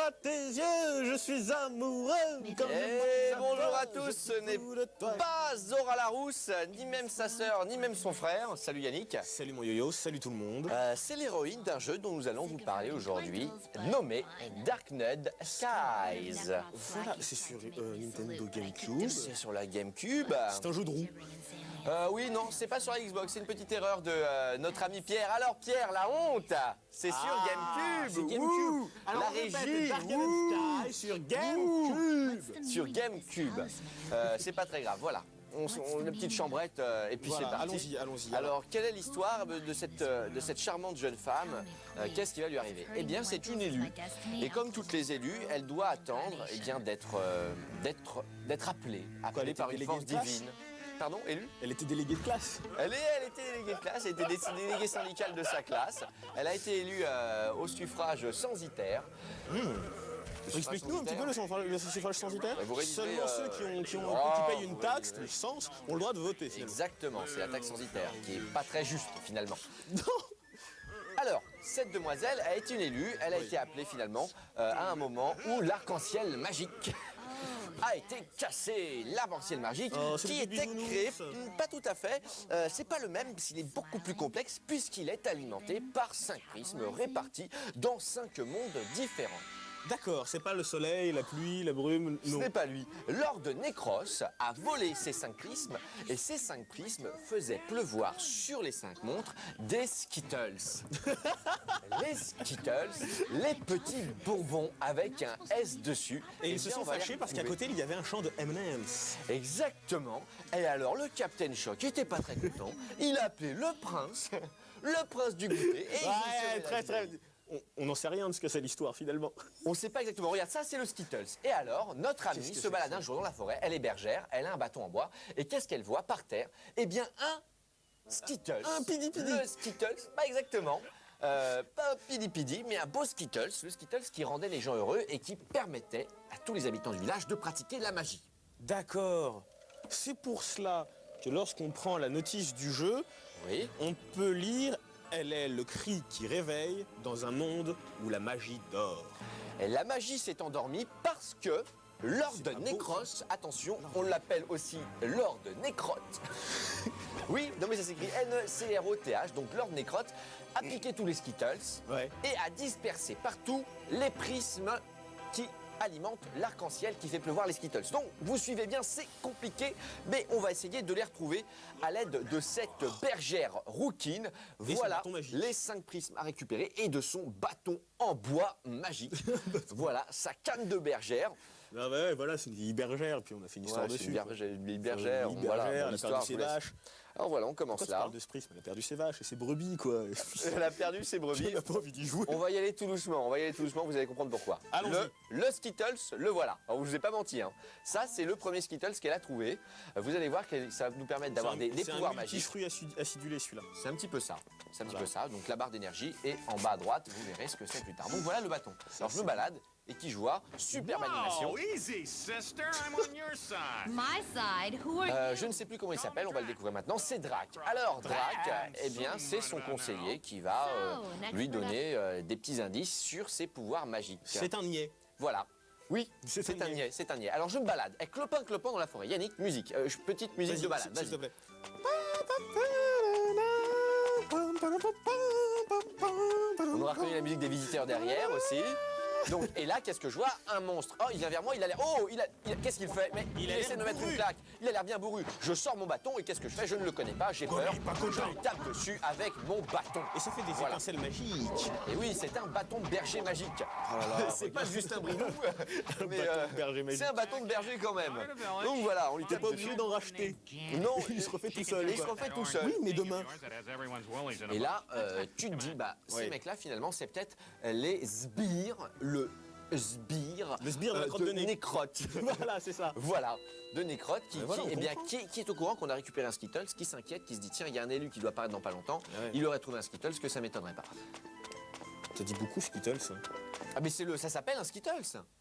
vois tes yeux, je suis amoureux. Et bonjour à tous, ce n'est pas Zora Larousse, ni même sa sœur, ni même son frère. Salut Yannick. Salut mon yo-yo, salut tout le monde. C'est l'héroïne d'un jeu dont nous allons vous parler aujourd'hui, nommé Darknud Skies. Voilà, c'est sur Nintendo GameCube. C'est sur la GameCube. C'est un jeu de roue. Oui, non, c'est pas sur la Xbox, c'est une petite erreur de notre ami Pierre. Alors Pierre, la honte, c'est sur GameCube. C'est GameCube. Ouh, Alors, la on répète, régie. Darknud Skies sur GameCube. Sur GameCube. C'est pas très grave, voilà. On une petite chambrette et puis Voilà, c'est parti. allons-y. Alors, quelle est l'histoire de cette charmante jeune femme? Qu'est-ce qui va lui arriver? Eh bien, c'est une élue. Et comme toutes les élues, elle doit attendre d'être appelée par une force divine. Pardon, élue? Elle était déléguée de classe. Elle était déléguée de classe, elle était déléguée syndicale de sa classe. Elle a été élue au suffrage censitaire. Explique-nous un petit peu le suffrage censitaire. Vous réalisez, Seulement ceux qui payent une taxe, le sens, ont le droit de voter finalement. Exactement, c'est la taxe censitaire, qui est pas très juste finalement. Non. Alors, cette demoiselle a été une élue, elle a été appelée finalement à un moment où l'arc-en-ciel magique a été cassé. L'arc-en-ciel magique qui était créé, pas tout à fait, c'est pas le même, s'il est beaucoup plus complexe puisqu'il est alimenté par 5 prismes répartis dans 5 mondes différents. D'accord, c'est pas le soleil, la pluie, la brume, Ce non. n'est pas lui. Lord Necros a volé ces 5 prismes et ces 5 prismes faisaient pleuvoir sur les 5 montres des Skittles. Les Skittles, les petits bonbons avec un S dessus. Et ils se sont fâchés parce qu'à côté il y avait un champ de M&M's. Exactement. Et alors le Captain Shock était pas très content. Il a appelé le prince du goûter. Et Très. On n'en sait rien de ce que c'est l'histoire finalement. On sait pas exactement. Regarde, ça c'est le Skittles. Et alors, notre amie Qu'est-ce que se c'est balade ça un jour dans la forêt, elle est bergère, elle a un bâton en bois, et qu'est-ce qu'elle voit par terre? Eh bien, un Skittles. Un pidi-pidi. Le Skittles, pas exactement. Pas un pidi-pidi, mais un beau Skittles. Le Skittles qui rendait les gens heureux et qui permettait à tous les habitants du village de pratiquer la magie. D'accord. C'est pour cela que lorsqu'on prend la notice du jeu, Oui. on peut lire « Elle est le cri qui réveille dans un monde où la magie dort Et la magie s'est endormie parce que Lord C'est pas beau, Necros, attention, on l'appelle aussi Lord Necrotte. Oui, non mais ça s'écrit N-E-C-R-O-T-H, donc Lord Necrotte a piqué tous les Skittles Ouais. et a dispersé partout les prismes qui alimentent l'arc-en-ciel qui fait pleuvoir les Skittles. Donc, vous suivez bien, c'est compliqué, mais on va essayer de les retrouver à l'aide de cette bergère rouquine. Et son Voilà bâton magique. les 5 prismes à récupérer et de son bâton en bois magique. Voilà sa canne de bergère. Ah ouais, voilà, c'est une vieille bergère, puis on a fait une histoire Ouais, c'est dessus. une vieille bergère. Une vieille Voilà, bergère, bon, elle a l'histoire, perdu ses je vous laisse. vaches. Alors voilà, on commence Pourquoi tu là. parles de ce prisme? Elle a perdu ses vaches et ses brebis, quoi. Elle a perdu ses brebis. Elle n'a pas envie d'y jouer. On va y aller tout doucement, vous allez comprendre pourquoi. Allons-y. Le Skittles, le voilà. Alors, je vous ai pas menti, hein. Ça, c'est le premier Skittles qu'elle a trouvé. Vous allez voir que ça va nous permettre d'avoir des pouvoirs magiques. C'est un multifruit acidulé, celui-là. C'est un petit peu ça. C'est un petit peu ça. Donc la barre d'énergie est en bas à droite. Vous verrez ce que c'est plus tard. Donc voilà le bâton. Alors je me balade et qui joue superbe animation. Oh, easy, sister. I'm on your side. My side, who are you? Je ne sais plus comment il s'appelle, on va le découvrir maintenant, c'est Drac. Alors Drac, eh bien c'est son conseiller qui va lui donner des petits indices sur ses pouvoirs magiques. C'est un niais. Voilà. Oui, C'est c'est un un niais. niais, c'est un niais. Alors je me balade, avec clopin dans la forêt. Yannick, musique, petite musique de balade, S'il te vas-y. plaît. On aura reconnu la musique des visiteurs derrière aussi. Donc, et là, qu'est-ce que je vois? Un monstre. Oh, il vient vers moi, il a l'air... Oh, qu'est-ce qu'il fait? Mais il a essaie l'air de me mettre bourru. une claque. Il a l'air bien bourru. Je sors mon bâton et qu'est-ce que je fais? Je ne le connais pas, j'ai peur. il est pas content. Je lui tape dessus avec mon bâton. Et ça fait des Voilà. étincelles magiques. Et oui, c'est un bâton de berger magique. C'est pas juste un brinou, mais bâton de berger magique. c'est un bâton de berger quand même. Donc voilà, on lui T'es tape pas dessus. obligé d'en racheter. Non, Il se refait tout seul. Il se quoi. refait tout seul. Oui, mais demain. Et là, tu te dis, bah, ces Ouais. mecs-là, finalement, c'est peut-être les sbires, le sbire, sbire de la crotte de nez. Nécrotte. Voilà, c'est ça. Voilà, de Nécrotte voilà, on comprend. qui est au courant qu'on a récupéré un Skittles, qui s'inquiète, qui se dit tiens, il y a un élu qui doit apparaître dans pas longtemps, Ouais. il aurait trouvé un Skittles, que ça m'étonnerait pas. T'as dit beaucoup Skittles. Ah mais ça s'appelle un Skittles.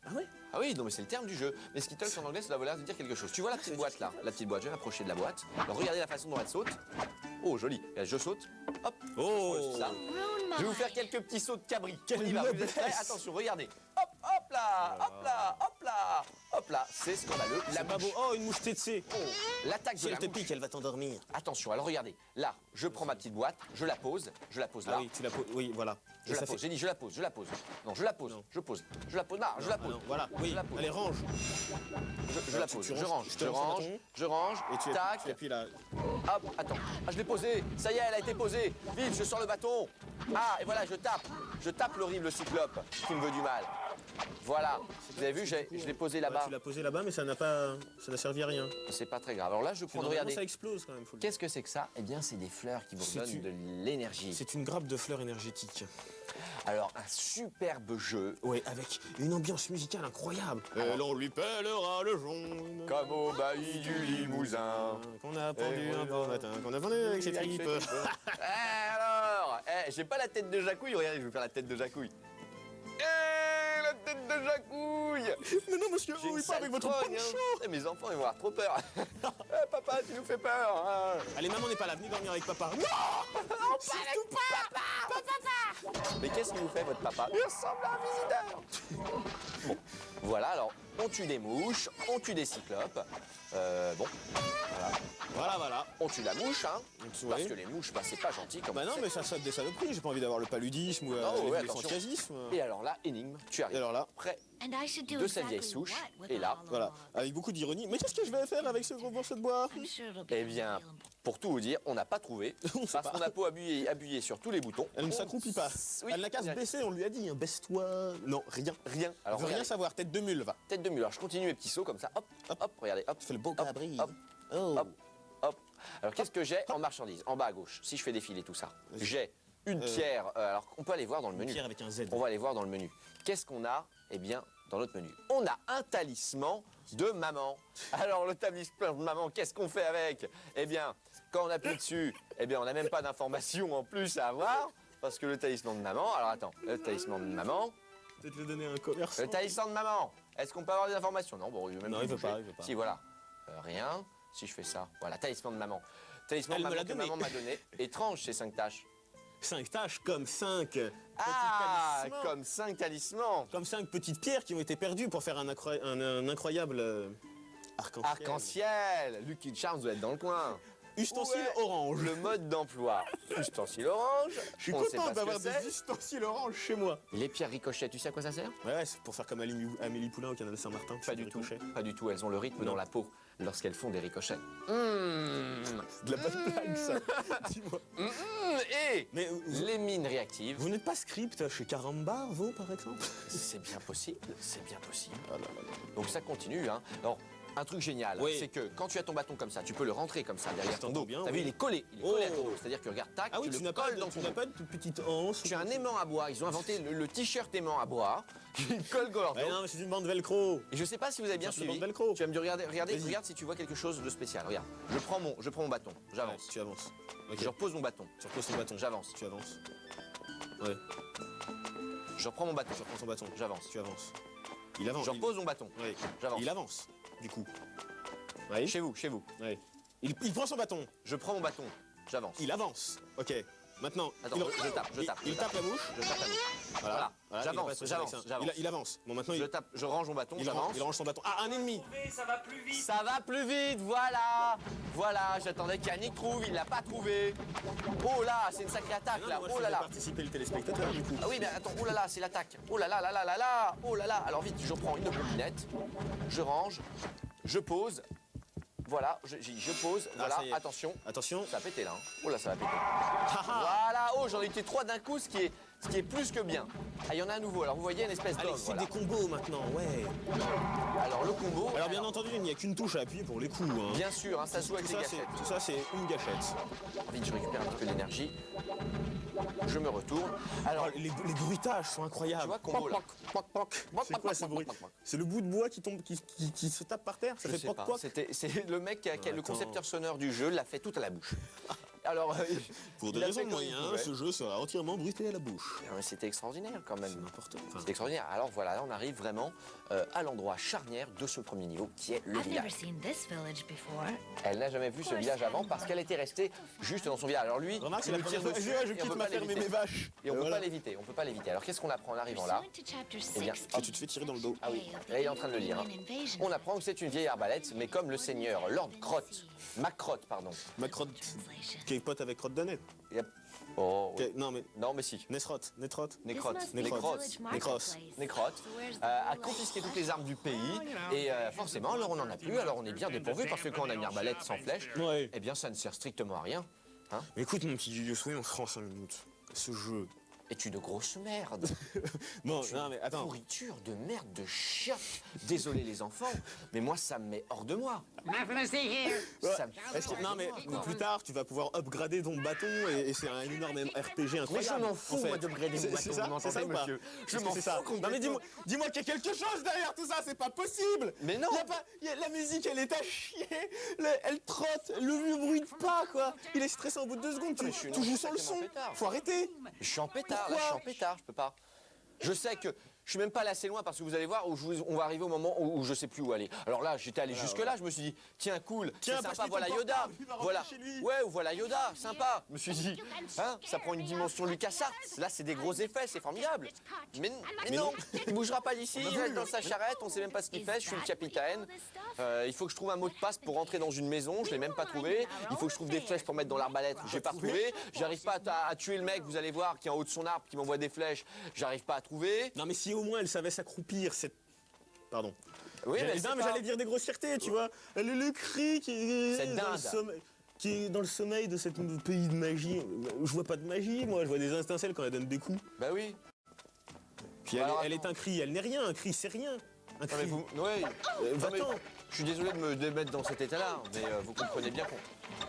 Ah ouais? Ah oui, non mais c'est le terme du jeu. Mais Skittles en anglais, ça doit vouloir dire quelque chose. Tu vois la petite boîte là, la petite boîte, je vais m'approcher de la boîte. Alors regardez la façon dont elle saute. Oh joli, et je saute, hop, Oh. ça. Ruin Je vais vous mine. faire quelques petits sauts de cabri. Quelle On y va, vous êtes noblesse. prêts? Attention, regardez. Hop, hop, là, hop là, hop là, hop là. C'est scandaleux. C'est pas beau. Oh, une mouche tsetse. Oh, l'attaque Si de elle la te mouche. pique, elle va t'endormir. Attention, alors regardez, là, je prends ma petite boîte, je la pose là. Ah oui, tu la poses. Oui, voilà. Je Et la ça pose, fait- j'ai dit je la pose, je la pose. Non, je la pose, Non. je pose, je la pose, non, je la Ah pose. non, voilà, oui, Je la pose. allez, range. Je la Tu- pose, tu je ranges, range, je je te lance le range, bâton. je range, Et tu tac, appuies là. hop, attends. Ah, je l'ai posée, ça y est, elle a été posée. Vite, je sors le bâton. Ah, et voilà, je tape l'horrible cyclope qui me veut du mal. Voilà, vous avez vu, je l'ai posé là-bas. Tu l'as posé là-bas, mais ça n'a servi à rien. C'est pas très grave. Alors là, je prends, Normalement, regardez. ça explose quand même. Faut le dire. Qu'est-ce que c'est que ça? Eh bien, c'est des fleurs qui vous C'est donnent une- de l'énergie. C'est une grappe de fleurs énergétiques. Alors, un superbe jeu. Oui, avec une ambiance musicale incroyable. Et l'on lui pèlera le jaune. Comme au bailli du Limousin. Qu'on a pendu Et un beau matin, qu'on a vendu avec ses tripes. Alors, j'ai pas la tête de Jacouille, regardez, je vais faire la tête de Jacouille. La tête de Jacouille. Mais non, monsieur, J'ai une oui, pas avec votre sale trogne, poncho. hein. Mes enfants, ils vont avoir trop peur. Papa, tu nous fais peur. Hein. Allez, maman n'est pas là, venez dormir avec papa. Non. Mais qu'est-ce qu'il vous fait, votre papa? Il ressemble à un visiteur. Bon, voilà, alors, on tue des mouches, on tue des cyclopes. Bon, Voilà. on tue la mouche, hein. tue, Parce oui. que les mouches, bah, c'est pas gentil comme Bah on non, sait. mais ça saute des saloperies. J'ai pas envie d'avoir le paludisme ou Non, ouais, le attention. fantasisme. Et alors là, énigme, tu arrives. Et alors là, Près And I should do de sa exactly vieille souche. what with Et là, all voilà, along? avec beaucoup d'ironie. Mais qu'est-ce que je vais faire avec ce gros morceau de bois? I'm sure it'll be eh bien, available. pour tout vous dire, on n'a pas trouvé. On sait Parce pas. qu'on a beau appuyer sur tous les boutons. Elle ne on- s'accroupit pas. Oui, Elle n'a qu'à se baisser, on lui a dit, hein, baisse-toi. Non, rien. Rien. Elle Alors, veut rien regardez, savoir, tête de mule, va. tête de mule. Alors, je continue mes petits sauts comme ça. Hop, hop, regardez, hop. Tu fais le beau hop, cabri. hop, Oh. hop, hop. Alors, qu'est-ce que j'ai en marchandises? En bas à gauche, si je fais défiler tout ça. Vas-y. J'ai une pierre. Alors, on peut aller voir dans le menu. Pierre avec un Z. On va aller voir dans le menu. Qu'est-ce qu'on a? Eh bien, dans notre menu, on a un talisman de maman. Alors, le talisman de maman, qu'est-ce qu'on fait avec? Eh bien, quand on appuie dessus, eh bien, on n'a même pas d'informations en plus à avoir. Parce que le talisman de maman, alors attends, le talisman de maman, Peut-être le donner à un commerçant. le talisman de maman, est-ce qu'on peut avoir des informations? Non, bon, il veut même Non, plus il veut bouger. pas, il veut pas. Si, voilà. Rien. Si je fais ça, voilà, talisman de maman. Talisman Elle de me maman l'a que donné. maman m'a donné. Étrange, ces 5 tâches. 5 tâches comme 5 Ah, talismans. comme 5 talismans. Comme 5 petites pierres qui ont été perdues pour faire un incroyable arc-en-ciel. Arc-en-ciel. Lucky Charms doit être dans le coin. Ustensile Ouais. orange. Le mode d'emploi. Ustensile orange. Je suis on sait content pas ce d'avoir que c'est. des ustensiles orange chez moi. Les pierres ricochet, tu sais à quoi ça sert? Ouais, c'est pour faire comme Amélie Poulain au canal Saint-Martin. tu Pas fais du des tout. ricochets. Pas du tout. Elles ont le rythme Non. dans la peau lorsqu'elles font des ricochets. C'est de la bonne blague, ça. Dis-moi. Et Mais les mines réactives. vous n'êtes pas script chez Carambar, vous, par exemple? C'est bien possible. C'est bien possible. Ah là là là. Donc ça continue. Hein. Alors, un truc génial, Oui. c'est que quand tu as ton bâton comme ça, tu peux le rentrer comme ça derrière ton t'entends dos. bien, T'as vu, oui. il est collé. Il est collé à ton Oh. dos. C'est-à-dire que regarde, tac, Ah oui, tu tu le n'as pas, colles dans tu ton n'as dos. pas de petite anse. Tu as un aimant à bois. Ils ont inventé le t-shirt aimant à bois. Ils collent leur dos. Mais non, mais c'est une bande velcro. Et je sais pas si vous avez bien Ça, c'est suivi. le bande velcro. Tu vas me dire, regardez, Vas-y. regarde si tu vois quelque chose de spécial. Regarde, je prends mon bâton, j'avance. Ouais, tu avances. Ok. Je repose mon bâton, Tu reposes ton bâton. j'avance. Tu avances. Ouais, Je reprends mon bâton, tu reprends ton bâton. j'avance. Tu avances. Il avance. Je repose mon bâton, Ouais. j'avance. Il avance, du coup. Oui. Chez vous. Ouais. Il prend son bâton. Je prends mon bâton, j'avance. Il avance. Ok. Maintenant, Attends, il, je tape, je tape. il tape la mouche. Je tape la mouche. Voilà. Voilà. il a pas J'avance, de souci j'avance, avec ça. j'avance. Il avance. Bon, maintenant, Je tape, je range mon bâton, j'avance. il range son bâton. Ah, un ennemi. Ça va plus vite. Ça va plus vite, voilà. Voilà, j'attendais qu'Yannick trouve, il l'a pas trouvé. Oh là, c'est une sacrée attaque là. Moi, Oh je là fais là. participer le téléspectateur, du coup. Ah oui, mais attends, oh là là, c'est l'attaque. Oh là là là là là là. Oh là là. Alors vite, je prends une bombinette, je range, je pose. Voilà, je pose. Voilà, ça y est. attention. Attention. Ça a pété là. Hein. Oh là, ça va péter. Ah, ah. Voilà, oh, j'en ai été 3 d'un coup, ce qui est plus que bien. Ah, il y en a un nouveau. Alors vous voyez une espèce Allez, d'homme. c'est Voilà. des combos maintenant, ouais. Alors le combo. Alors, bien entendu, il n'y a qu'une touche à appuyer pour les coups. Hein. Bien sûr, hein, ça se joue avec des gâchettes. Tout ça, c'est une gâchette. Vite, je récupère un petit peu d'énergie. Je me retourne. Alors, Oh, les bruitages sont incroyables. Tu vois, combo, là. Poc, poc, poc. C'est quoi ce bruit? C'est le bout de bois qui tombe, qui se tape par terre. Ça je fait sais poc, pas. poc. C'est le mec qui a le Attends. concepteur sonore du jeu l'a fait tout à la bouche. Alors, Pour des il a raisons fait de comme il moyens, pouvait. ce jeu sera entièrement bruité à la bouche. Ah, mais c'était extraordinaire quand C'est même. n'importe quoi. C'est extraordinaire. Alors voilà, là, on arrive vraiment à l'endroit charnière de ce premier niveau qui est le I've never village. seen this village before. Elle n'a jamais vu ce village avant parce qu'elle était restée juste dans son village. Alors lui, Remarque, c'est il la nous tire première fois dessus que je et on quitte peut ma pas ferme et l'éviter. mes vaches. Et on peut Voilà. pas l'éviter, on peut pas l'éviter. Alors qu'est-ce qu'on apprend en arrivant là? Pursuant to chapter Eh bien, 6, Que tu te fais tirer dans le dos. Ah oui, là il est en train de le lire. hein. On apprend que c'est une vieille arbalète, mais comme le seigneur Lord Crotte, Macrotte, pardon. Ma crotte, qui est pote avec Crotte de Nez. Il y a- Oh, oui. Non mais, Non mais si. Nesroth, Nétroth. Nécrotte, Nécrotte. Nécrotte, Nécrotte, a confisqué toutes les armes du pays et forcément alors on n'en a plus, alors on est bien dépourvu parce que quand on a une arbalète sans flèche, Ouais. eh bien ça ne sert strictement à rien. Mais écoute mon petit Dieu, soyons francs 5 minutes. Ce jeu. Est une grosse merde. Bon, non mais attends. Pourriture de merde, de chiottes. Désolé les enfants, mais moi ça me met hors de moi. Nothing to see here. Ça me Est-ce que- hors non de mais moi, quoi. plus tard tu vas pouvoir upgrader ton bâton et c'est un énorme RPG incroyable. Mais je m'en fous, en fait. moi, d'upgrader mon C'est- bâton, c'est ça, vous c'est ça m'entendez, ou pas monsieur? Je Est-ce que m'en c'est ça. fous Non mais complètement. dis-moi qu'il y a quelque chose derrière tout ça, c'est pas possible. Mais non. La musique elle est à chier, elle trotte, le bruit de pas quoi. Il est stressant au bout de 2 secondes, Mais je suis tu joues sans le sacrément son. pétard. Faut arrêter. Je suis en pétard, Pourquoi là, je suis en pétard, je peux pas. Je sais que je suis même pas allé assez loin parce que vous allez voir où on va arriver au moment où je sais plus où aller. Alors là, j'étais allé jusque là, je me suis dit tiens cool, Tiens, c'est passe-lui sympa, ton voilà Yoda, portable, il va rentrer voilà, chez lui. ouais, ou voilà Yoda, sympa. Je me suis dit hein, ça prend une dimension LucasArts. Là, c'est des gros effets, c'est formidable. Mais non, il bougera pas d'ici, il reste dans sa charrette, on sait même pas ce qu'il fait. Je suis le capitaine. Il faut que je trouve un mot de passe pour rentrer dans une maison, je l'ai même pas trouvé. Il faut que je trouve des flèches pour mettre dans l'arbalète, j'ai pas trouvé. J'arrive pas à tuer le mec, vous allez voir, qui est en haut de son arbre, qui m'envoie des flèches. J'arrive pas à trouver. Non mais si au moins elle savait s'accroupir, c'est... Pardon. Oui, mais Non mais j'allais dire des grossièretés, tu vois. Le cri qui est Cette dans le dinde. sommeil, qui est dans le sommeil de ce pays de magie. Je vois pas de magie, moi, je vois des étincelles quand elle donne des coups. Bah oui. Puis Alors, elle est un cri, elle n'est rien, un cri c'est rien. Un Non, cri. mais vous, ouais. Non, mais Va-t'en. je suis désolé de me mettre dans cet état-là, mais vous comprenez bien qu'on...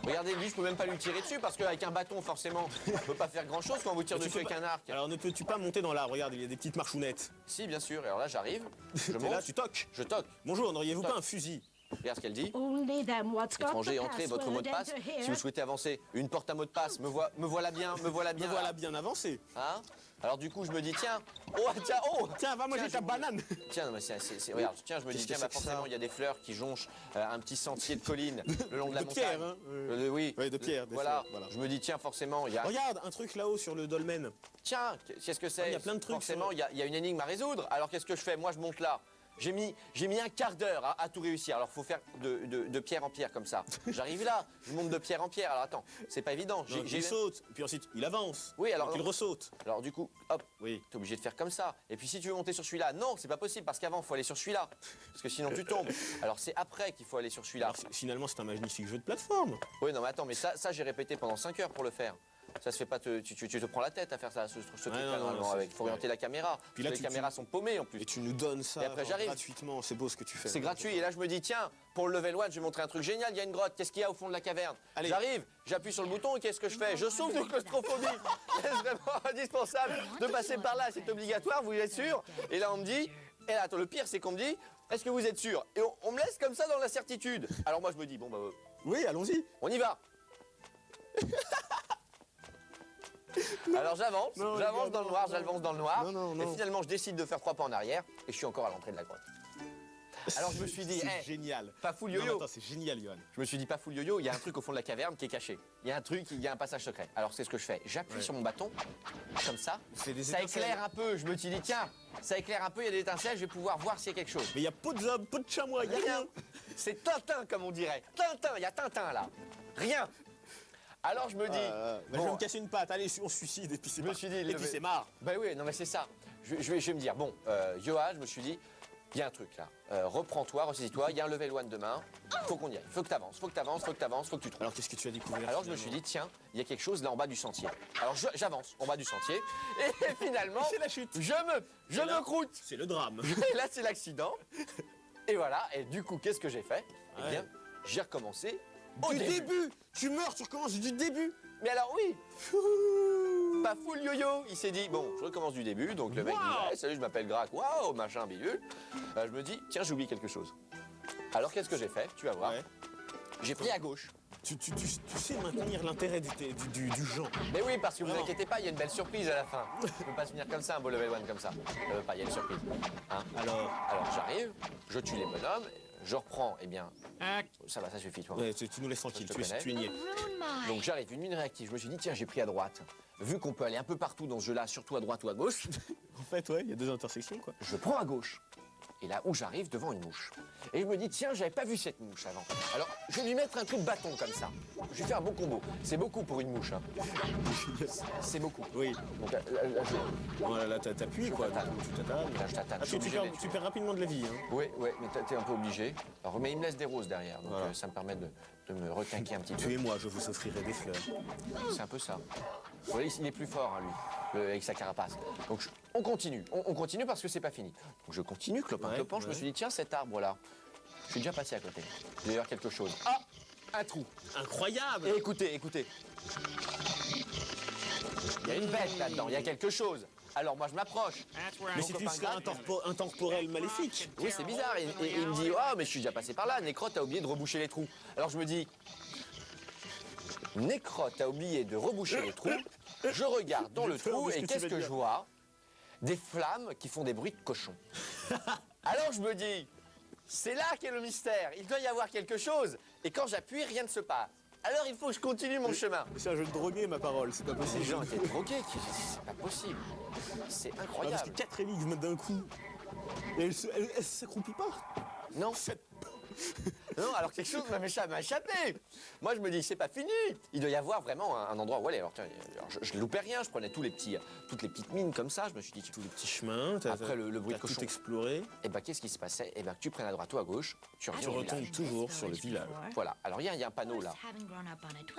Regardez, lui, je peux même pas lui tirer dessus parce qu'avec un bâton, forcément, on peut pas faire grand-chose quand on vous tire Mais tu dessus peux avec pas- un arc. Alors ne peux-tu pas monter dans l'arbre? Regarde, il y a des petites marchounettes. Si, bien sûr. Et alors là, j'arrive, je T'es monte, là, tu toques. je toque. Bonjour, n'auriez-vous Toc. pas un fusil? Regarde ce qu'elle dit. Only them what's got Étranger, the entrez votre mot de password, passe. enter Si here. vous souhaitez avancer, une porte à mot de passe. Me voilà bien, me voilà bien. Me voilà bien avancé. Hein? Alors du coup, je me dis, tiens, tiens, Tiens, va manger Tiens, ta je- banane. Tiens, non, mais regarde, tiens, je me dis, Qu'est-ce tiens, que bah, c'est que ça forcément, il y a des fleurs qui jonchent un petit sentier de colline le long de la De montagne. pierre, hein. Oui. Ouais, de pierre, des Voilà. fleurs, voilà. Je me dis, tiens, forcément, il y a... Regarde, un truc là-haut sur le dolmen. Tiens, qu'est-ce que c'est? il y a plein de trucs Forcément, sur- il y a une énigme à résoudre. Alors qu'est-ce que je fais? Moi, je monte là. J'ai mis un quart d'heure à tout réussir. Alors, faut faire de pierre en pierre comme ça. J'arrive là, je monte de pierre en pierre. Alors attends, c'est pas évident. Non, il saute, puis ensuite il avance. Oui, alors- Donc il ressaute. Alors du coup, hop, Oui. t'es obligé de faire comme ça. Et puis si tu veux monter sur celui-là, non, c'est pas possible parce qu'avant, il faut aller sur celui-là. Parce que sinon, tu tombes. Alors c'est après qu'il faut aller sur celui-là. Alors, finalement, c'est un magnifique jeu de plateforme. Oui, non, mais attends, mais ça j'ai répété pendant 5 heures pour le faire. Ça se fait pas, tu te prends la tête à faire ça, ce truc-là, non, non, normalement, c'est- avec. Faut orienter la caméra. Puis là, Parce que les caméras sont paumées en plus. Et tu nous donnes ça Et après, genre, j'arrive. gratuitement. C'est beau ce que tu fais. C'est gratuit. Et là, je me dis, tiens, pour le level 1, je vais montrer un truc génial. Il y a une grotte. Qu'est-ce qu'il y a au fond de la caverne? Allez. J'arrive, j'appuie sur le bouton et qu'est-ce que je fais? Je souffre de claustrophobie. C'est vraiment indispensable de passer par là. C'est obligatoire, vous êtes sûr? Et là, on me dit, et là, attends, le pire, c'est qu'on me dit, est-ce que vous êtes sûr? Et on me laisse comme ça dans l'incertitude. Alors moi, je me dis, bon, bah, Oui, allons-y. on y va. Alors j'avance, Non, j'avance les gars, dans le non, noir, non. j'avance dans le noir. Non, non, non. Et finalement, je décide de faire 3 pas en arrière et je suis encore à l'entrée de la grotte. Alors je me suis dit, C'est hey, génial. pas full Non, mais yo-yo. attends, c'est génial, Johan. Je me suis dit, pas full yo-yo, il y a un truc au fond de la caverne qui est caché. Il y a un truc, il y a un passage secret. Alors c'est ce que je fais. J'appuie sur mon bâton, comme ça. C'est des Ça étincelles. éclaire un peu. Je me suis dit, tiens, ça éclaire un peu, il y a des étincelles, je vais pouvoir voir s'il y a quelque chose. Mais il y a pas de zob, pas de chamois, il y a rien. C'est Tintin, comme on dirait. Tintin, il y a Tintin là. Rien. Alors je me dis, Bah, je vais bon, me casser une patte. Allez, on se suicide et puis c'est Je me suis dit, et puis c'est marre. bah oui, non mais c'est ça. Je vais me dire, bon, Johan, je me suis dit, il y a un truc là. Reprends-toi, ressaisis-toi, il y a un level 1 demain. Faut qu'on y aille. Faut que t'avances, faut que t'avances, faut que t'avances, faut que tu trouves. Alors qu'est-ce que tu as découvert? Alors je me suis dit, tiens, il y a quelque chose là en bas du sentier. Alors j'avance en bas du sentier et finalement, C'est la chute. je me croûte. C'est le drame. Et là, c'est l'accident. Et voilà, et du coup, qu'est-ce que j'ai fait? Eh Ouais. bien, j'ai recommencé au Du début. début. Tu meurs, tu recommences du début. Mais alors oui, pas full yo-yo. Il s'est dit, bon, je recommence du début. Donc le mec dit, ouais, salut, je m'appelle Grac, waouh, machin, bidule. Je me dis, tiens, j'oublie quelque chose. Alors qu'est-ce que j'ai fait? Tu vas voir. Ouais. J'ai pris à gauche. Tu sais maintenir l'intérêt du jeu. Mais oui, parce que vous Vraiment. inquiétez pas, il y a une belle surprise à la fin. Je peux pas se finir comme ça, un beau level 1 comme ça. Je veux pas, il y a une surprise. Hein. Alors, J'arrive, je tue les bonhommes, je reprends, eh bien, ça va, ça suffit, toi. ouais, tu nous laisses tranquille, Je te connais. tu es niais. Ruin my. Donc j'arrive, une mine réactive, je me suis dit, tiens, j'ai pris à droite. Vu qu'on peut aller un peu partout dans ce jeu-là, surtout à droite ou à gauche, En fait, ouais, il y a deux intersections, quoi. je prends à gauche. Et là où j'arrive devant une mouche. Et je me dis, tiens, j'avais pas vu cette mouche avant. Alors, je vais lui mettre un coup de bâton comme ça. Je vais faire un bon combo. C'est beaucoup pour une mouche. Hein. C'est beaucoup. Oui. Donc là, Bon, là, t'appuies, quoi. tatane. Tu tatanes. Là, je tatane. Ah, Je suis tu obligé de les tu tuer. perds rapidement de la vie, hein. Oui, mais t'es un peu obligé. Alors, mais il me laisse des roses derrière, donc Voilà. ça me permet de me requinquer un petit peu. Tuez-moi, je vous offrirai des fleurs. C'est un peu ça. Vous voyez, il est plus fort, hein, lui, avec sa carapace. Donc, on continue. On continue parce que c'est pas fini. Donc, je continue, clopin, Ouais, clopin. Je me ouais. suis dit, tiens, cet arbre-là, je suis déjà passé à côté. Il doit y avoir quelque chose. Ah, un trou. Incroyable! Et écoutez. Il y a une bête là-dedans, il y a quelque chose. Alors, moi, je m'approche. That's where Mais I c'est copain une gratte. intemporel maléfique. Oui, c'est bizarre. Et il me dit, oh, mais je suis déjà passé par là. Nécrotte a oublié de reboucher les trous. Alors, je me dis, Nécrotte a oublié de reboucher les trous. Je regarde dans le J'ai peur trou de ce et que tu qu'est-ce vas que dire. je vois? Des flammes qui font des bruits de cochon. Alors je me dis, c'est là qu'est le mystère. Il doit y avoir quelque chose. Et quand j'appuie, rien ne se passe. Alors il faut que je continue mon chemin. C'est un jeu de drogué, ma parole, c'est pas Les possible. gens étaient drogués. C'est pas possible. C'est Ah, parce que incroyable. 4 énigmes d'un coup. Et elle s'accroupit pas. Non. Non, alors quelque chose m'a échappé. Moi, je me dis, c'est pas fini. Il doit y avoir vraiment un endroit où aller. Alors, tiens, je loupais rien. Je prenais toutes les petites mines comme ça. Je me suis dit, Tous les petits chemins, Après le bruit de t'as cochon. tout exploré. et ben qu'est-ce qui se passait? Et ben que tu prennes à droite ou à gauche, tu reviens Tu au retombes village. toujours sur le village. Voilà. Alors il y a un panneau là.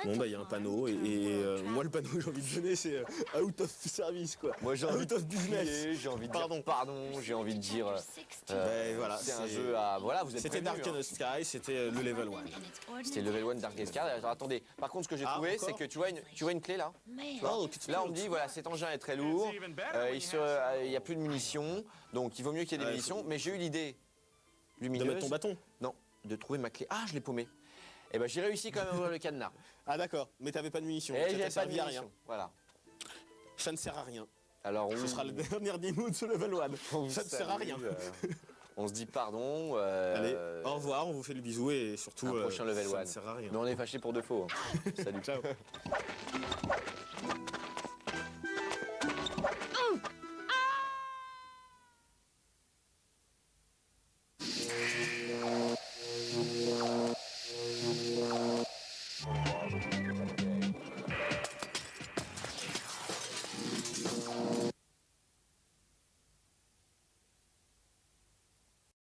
Bon, bah, il y a un panneau, et moi, le panneau que j'ai envie de donner, c'est out of service, quoi. Moi j'ai envie Out de of business. crier, j'ai envie de Pardon. dire pardon, j'ai envie de dire. Ben, voilà, c'est un c'est- jeu à. Voilà, vous êtes C'était prévenus, Dark hein. and Sky, c'était le level 1. C'était level 1 Dark Sky. Alors attendez, par contre ce que j'ai Ah, trouvé, encore c'est que tu vois une clé là. Oh, Là on me dit voilà cet engin est très lourd, il y a plus de munitions, donc il vaut mieux qu'il y ait des Ouais, munitions. Mais j'ai eu l'idée de lumineuse. mettre ton bâton. Non, de trouver ma clé. Ah je l'ai paumé. Et ben j'ai réussi quand même à ouvrir le cadenas. Ah, d'accord, mais t'avais pas de munitions. Et ça j'avais t'a pas de servi à munitions. Voilà. Ça ne sert à rien. Alors Ce sera le dernier démo de ce level 1. Ça ne sert à rien. On se dit pardon. Allez, au revoir, on vous fait le bisou et surtout, Un prochain level ça 1. ne sert à rien. Mais on est fâchés pour de faux. hein. Salut. Ciao.